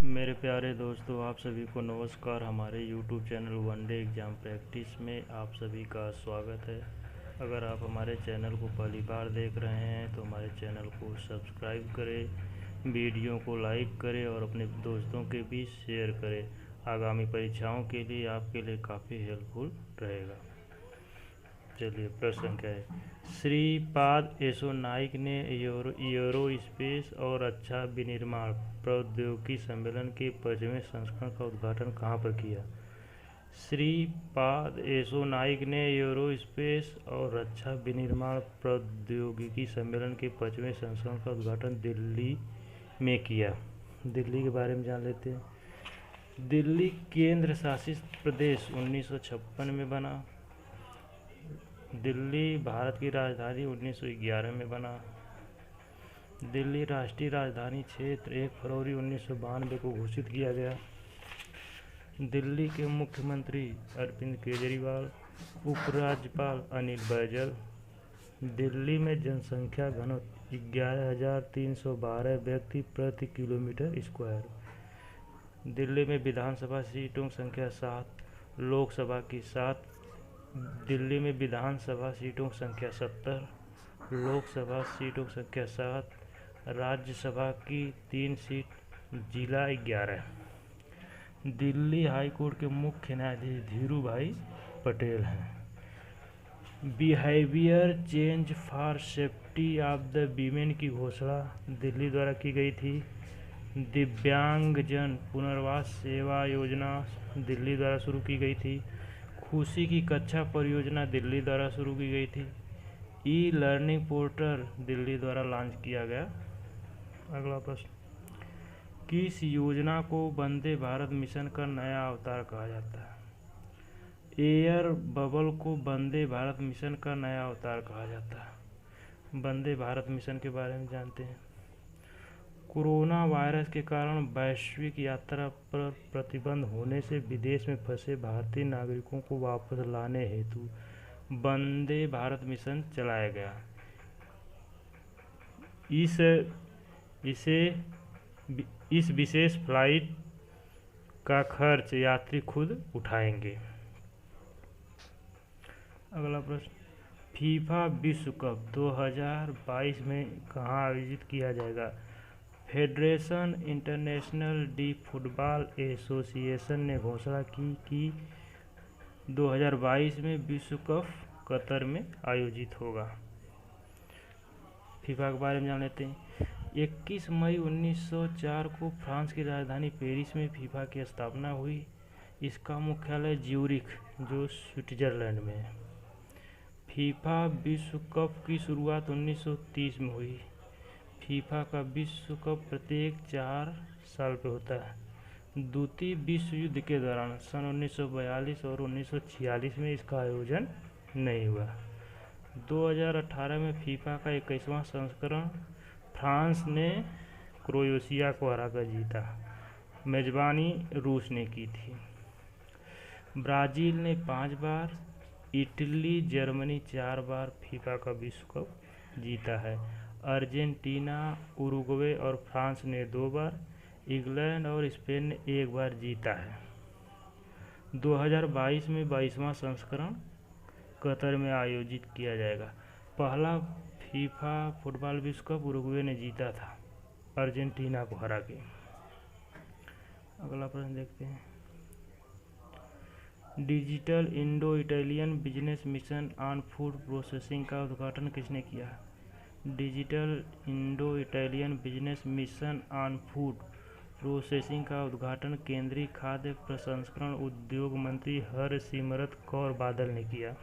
मेरे प्यारे दोस्तों, आप सभी को नमस्कार। हमारे YouTube channel one day exam practice में आप सभी का स्वागत है। अगर आप हमारे चैनल को पहली बार देख रहे हैं तो हमारे चैनल को सब्सक्राइब करें, वीडियो को लाइक करें और अपने दोस्तों के बीच शेयर करें। आगामी परीक्षाओं के लिए आपके लिए काफ़ी हेल्पफुल रहेगा। चलिए, प्रश्न क्या है। श्रीपाद येसो नाइक ने एयरोस्पेस और रक्षा विनिर्माण प्रौद्योगिकी सम्मेलन के 5वें संस्करण का उद्घाटन कहाँ पर किया। श्रीपाद येसो नाइक ने एयरोस्पेस और रक्षा विनिर्माण प्रौद्योगिकी सम्मेलन के 5वें संस्करण का उद्घाटन दिल्ली में किया। दिल्ली के बारे में जान लेते हैं। दिल्ली केंद्र शासित प्रदेश 1956 में बना। दिल्ली भारत की राजधानी 1911 में बना। दिल्ली राष्ट्रीय राजधानी क्षेत्र 1 फरवरी 1992 को घोषित किया गया। दिल्ली के मुख्यमंत्री अरविंद केजरीवाल, उपराज्यपाल अनिल बैजल। दिल्ली में जनसंख्या घनत्व 11,312 व्यक्ति प्रति किलोमीटर स्क्वायर। दिल्ली में विधानसभा सीटों की संख्या 7, लोकसभा की 7। दिल्ली में विधानसभा सीटों की संख्या 70, लोकसभा सीटों की संख्या 7, राज्यसभा की 3 सीट, जिला 11। दिल्ली हाई कोर्ट के मुख्य न्यायाधीश धीरू भाई पटेल हैं। Behaviour change for safety of the women की घोषणा दिल्ली द्वारा की गई थी। दिव्यांगजन पुनर्वास सेवा योजना दिल्ली द्वारा शुरू की गई थी। खुशी की कक्षा परियोजना दिल्ली द्वारा शुरू की गई थी। ई लर्निंग पोर्टल दिल्ली द्वारा लॉन्च किया गया। अगला प्रश्न, किस योजना को वंदे भारत मिशन का नया अवतार कहा जाता है। एयर बबल को वंदे भारत मिशन का नया अवतार कहा जाता है। वंदे भारत मिशन के बारे में जानते हैं। कोरोना वायरस के कारण वैश्विक यात्रा पर प्रतिबंध होने से विदेश में फंसे भारतीय नागरिकों को वापस लाने हेतु वंदे भारत मिशन चलाया गया। इस विशेष फ्लाइट का खर्च यात्री खुद उठाएंगे। अगला प्रश्न, फीफा विश्व कप 2022 में कहाँ आयोजित किया जाएगा। Federation international D football association ने घोषणा की कि 2022 में विश्व कप कतर में आयोजित होगा। फीफा के बारे में जान लेते हैं। 21 मई 1904 को फ्रांस की राजधानी पेरिस में फीफा की स्थापना हुई। इसका मुख्यालय ज्यूरिख, जो स्विट्जरलैंड में है। फीफा विश्व कप की शुरुआत 1930 में हुई। फीफा का विश्व कप प्रत्येक 4 साल पे होता है। द्वितीय विश्व युद्ध के दौरान सन 1942 और 1946 में इसका आयोजन नहीं हुआ। 2018 में फीफा का 21वां संस्करण फ्रांस ने क्रोएशिया को हराकर जीता। मेजबानी रूस ने की थी। ब्राज़ील ने 5 बार, इटली, जर्मनी 4 बार फीफा का विश्व कप जीता है। अर्जेंटीना, उरुग्वे और फ्रांस ने 2 बार, इंग्लैंड और स्पेन ने 1 बार जीता है। 2022 में 22वां संस्करण कतर में आयोजित किया जाएगा। पहला फीफा फुटबॉल विश्व कप उरुग्वे ने जीता था अर्जेंटीना को हरा के। अगला प्रश्न देखते हैं। Digital Indo Italian business mission on food processing का उद्घाटन किसने किया। Digital Indo Italian business mission on food processing का उद्घाटन केंद्रीय खाद्य प्रसंस्करण उद्योग मंत्री हरसिमरत कौर बादल ने किया।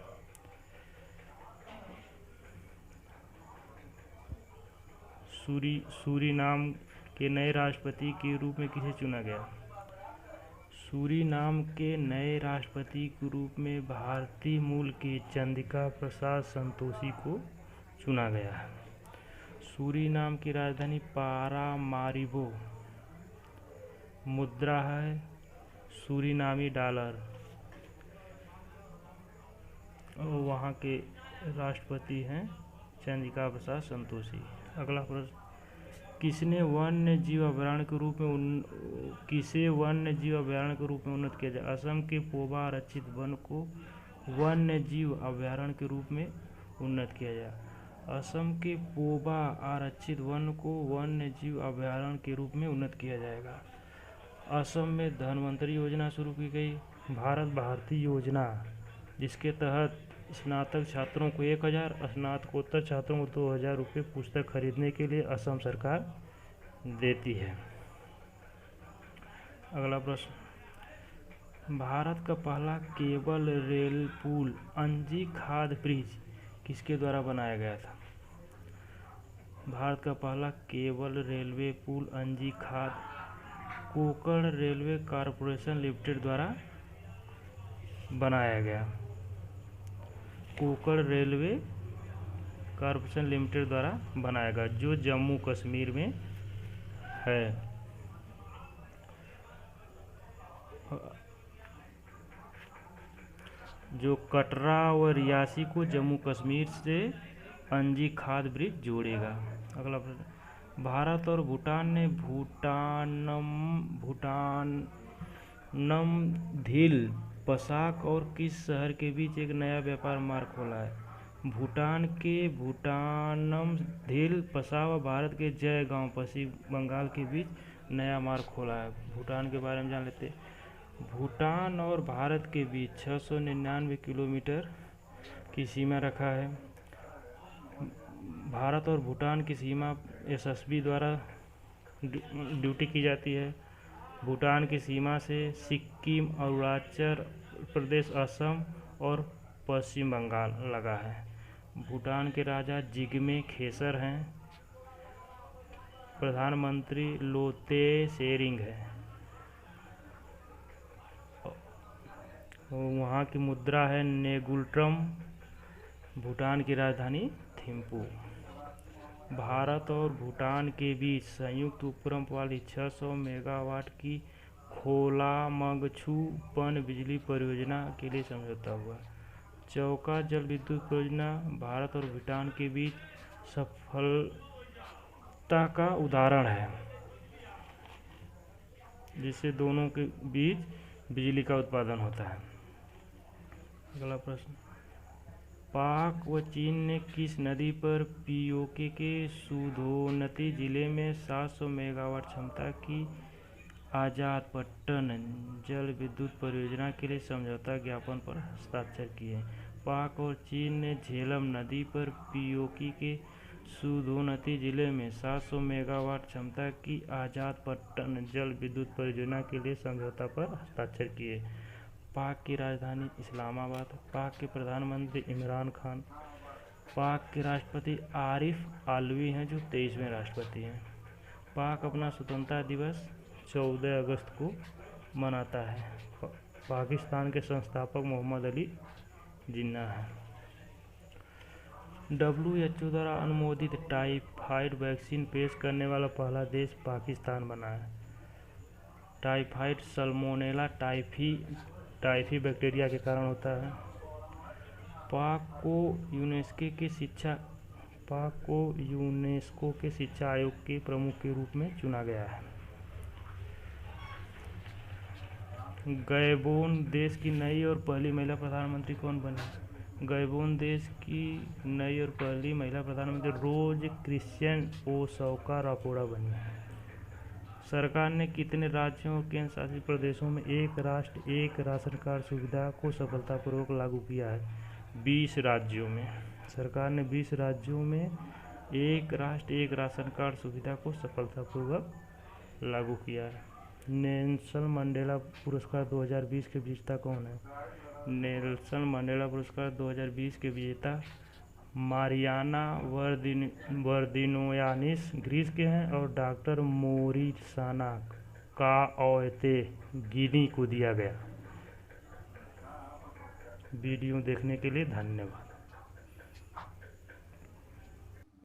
सूरीनाम के नए राष्ट्रपति के रूप में किसे चुना गया। सूरीनाम के नए राष्ट्रपति के रूप में भारतीय मूल के चंद्रिका प्रसाद संतोषी को चुना गया है। सूरीनाम की राजधानी पारामारिबो। मुद्रा है सूरीनामी डॉलर और वहाँ के राष्ट्रपति हैं चंद्रिका प्रसाद संतोषी। अगला प्रश्न, किसे वन्य जीव अभयारण्य के रूप में उन्नत किया जाए? असम के पोबा आरक्षित वन को वन्य जीव अभयारण्य के रूप में उन्नत किया जाए। असम के पोबा आरक्षित वन को वन्य जीव अभयारण्य के रूप में उन्नत किया जाएगा। असम में धन्वंतरी योजना शुरू की गई। भारत भारती योजना, जिसके तहत स्नातक छात्रों को 1000, स्नातकोत्तर छात्रों को 2000 रुपये पुस्तक खरीदने के लिए असम सरकार देती है। अगला प्रश्न, भारत का पहला केबल रेल पुल अंजी खाद ब्रिज किसके द्वारा बनाया गया था? भारत का पहला केबल रेलवे पुल अंजी खाद कोंकण रेलवे कॉरपोरेशन लिमिटेड द्वारा बनाया गया। कोंकण रेलवे कॉरपोरेशन लिमिटेड द्वारा बनाया गया, जो जम्मू कश्मीर में है। जो कटरा और रियासी को जम्मू कश्मीर से अंजी खाद ब्रिज जोड़ेगा। अगला प्रश्न, भारत और भूटान ने भूटानम झील पसाक और किस शहर के बीच एक नया व्यापार मार्ग खोला है? भूटान के भूटानम झील पसाक और भारत के जयगांव पश्चिम बंगाल के बीच नया मार्ग खोला है। भूटान के बारे में जान लेते हैं। भूटान और भारत के बीच 699 किलोमीटर की सीमा रखा है। भारत और भूटान की सीमा एसएसबी द्वारा ड्यूटी की जाती है। भूटान की सीमा से सिक्किम, अरुणाचल प्रदेश, असम और पश्चिम बंगाल लगा है। भूटान के राजा जिग्मे खेसर हैं। प्रधानमंत्री लोते शेरिंग है। वहाँ की मुद्रा है नेगुल्ट्रम। भूटान की राजधानी थिम्पू। भारत और भूटान के बीच संयुक्त उपक्रम वाली 600 मेगावाट की खोलामगछू पन बिजली परियोजना के लिए समझौता हुआ। चौका जल विद्युत परियोजना भारत और भूटान के बीच सफलता का उदाहरण है, जिससे दोनों के बीच बिजली का उत्पादन होता है। अगला प्रश्न, पाक व चीन ने किस नदी पर पीओके के सुधोन्नति जिले में 700 मेगावाट क्षमता की आजादपट्टन जल विद्युत परियोजना के लिए समझौता ज्ञापन पर हस्ताक्षर किए? पाक और चीन ने झेलम नदी पर पीओके के सुधोन्नति जिले में 700 मेगावाट क्षमता की आजादपट्टन जल विद्युत परियोजना के लिए समझौता पर हस्ताक्षर किए। पाक की राजधानी इस्लामाबाद। पाक के प्रधानमंत्री इमरान खान। पाक के राष्ट्रपति आरिफ आलवी हैं, जो 23वें राष्ट्रपति हैं। पाक अपना स्वतंत्रता दिवस 14 अगस्त को मनाता है। पाकिस्तान के संस्थापक मोहम्मद अली जिन्ना हैं। WHO द्वारा अनुमोदित टाइफाइड वैक्सीन पेश करने वाला पहला देश पाकिस्तान बना है। टाइफाइड सल्मोनेला टाइफी बैक्टीरिया के कारण होता है। पाक को यूनेस्को के शिक्षा आयोग के प्रमुख के रूप में चुना गया है। गैबोन देश की नई और पहली महिला प्रधानमंत्री कौन बनी? गैबोन देश की नई और पहली महिला प्रधानमंत्री रोज क्रिश्चियन ओसौका रापोड़ा बनी। सरकार ने कितने राज्यों और केंद्र शासित प्रदेशों में एक राष्ट्र एक राशन कार्ड सुविधा को सफलतापूर्वक लागू किया है? 20 राज्यों में। सरकार ने 20 राज्यों में एक राष्ट्र एक राशन कार्ड सुविधा को सफलतापूर्वक लागू किया है। नेल्सन मंडेला पुरस्कार 2020 के विजेता कौन है? नेल्सन मंडेला पुरस्कार 2020 के विजेता मारियाना वर्दिनोयानिस ग्रीस के हैं और डॉक्टर मोरिसाना काओते गिनी को दिया गया। वीडियो देखने के लिए धन्यवाद।